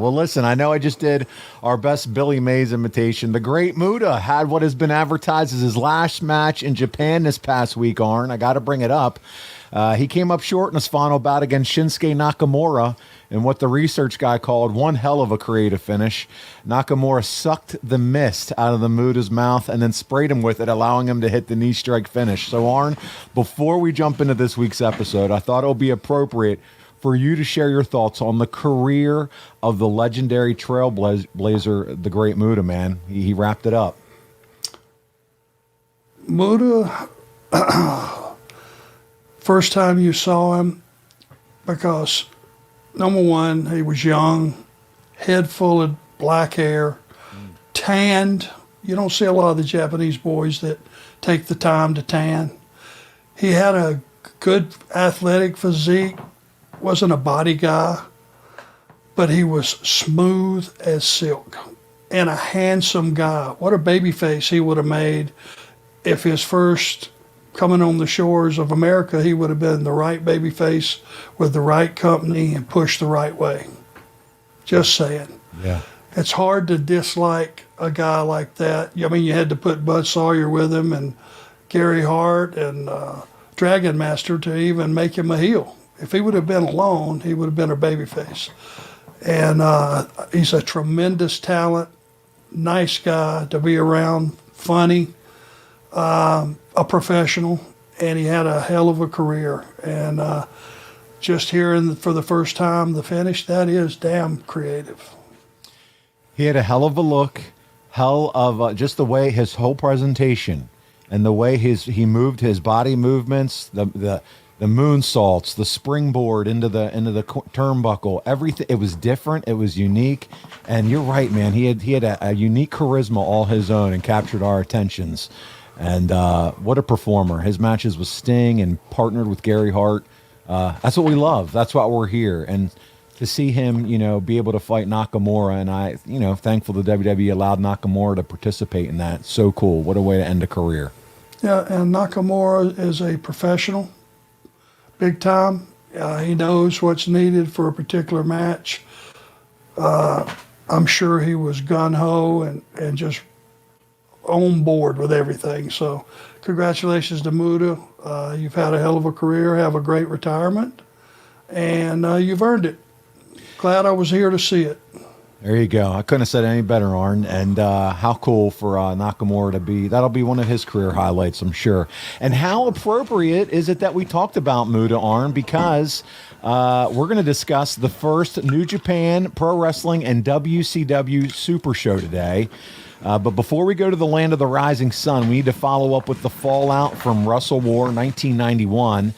Well, listen, I know I just did our best Billy Mays imitation. The great Muta had what has been advertised as his last match in Japan this past week, Arn. I got to bring it up. He came up short in his final bout against Shinsuke Nakamura in what the research guy called one hell of a creative finish. Nakamura sucked the mist out of the Muta's mouth and then sprayed him with it, allowing him to hit the knee strike finish. So, Arn, before we jump into this week's episode, I thought it would be appropriate for you to share your thoughts on the career of the legendary trailblazer, the great Muta, man. He wrapped it up. Muta, first time you saw him, because number one, he was young, head full of black hair, tanned. You don't see a lot of the Japanese boys that take the time to tan. He had a good athletic physique, wasn't a body guy, but he was smooth as silk and a handsome guy. What a baby face he would have made if his first coming on the shores of America, he would have been the right baby face with the right company and pushed the right way. Just saying. Yeah. It's hard to dislike a guy like that. I mean, you had to put Bud Sawyer with him and Gary Hart and Dragon Master to even make him a heel. If he would have been alone, he would have been a babyface. And he's a tremendous talent, nice guy to be around, funny, a professional, and he had a hell of a career. And just hearing for the first time the finish, that is damn creative. He had a hell of a look, hell of just the way his whole presentation and the way he moved his body movements, the moonsaults, the springboard into the turnbuckle, everything. It was different. It was unique. And you're right, man. He had a unique charisma all his own and captured our attentions. And what a performer. His matches with Sting and partnered with Gary Hart. That's what we love. That's why we're here. And to see him, be able to fight Nakamura, and I, thankful the WWE allowed Nakamura to participate in that. So cool. What a way to end a career. Yeah, and Nakamura is a professional. Big time. He knows what's needed for a particular match. I'm sure he was gung-ho and just on board with everything. So congratulations to Muta. You've had a hell of a career. Have a great retirement. And you've earned it. Glad I was here to see it. There you go. I couldn't have said it any better, Arn. And how cool for Nakamura to be. That'll be one of his career highlights, I'm sure. And how appropriate is it that we talked about Muta, Arn? Because we're going to discuss the first New Japan Pro Wrestling and WCW Super Show today. But before we go to the land of the rising sun, we need to follow up with the fallout from Wrestle War 1991.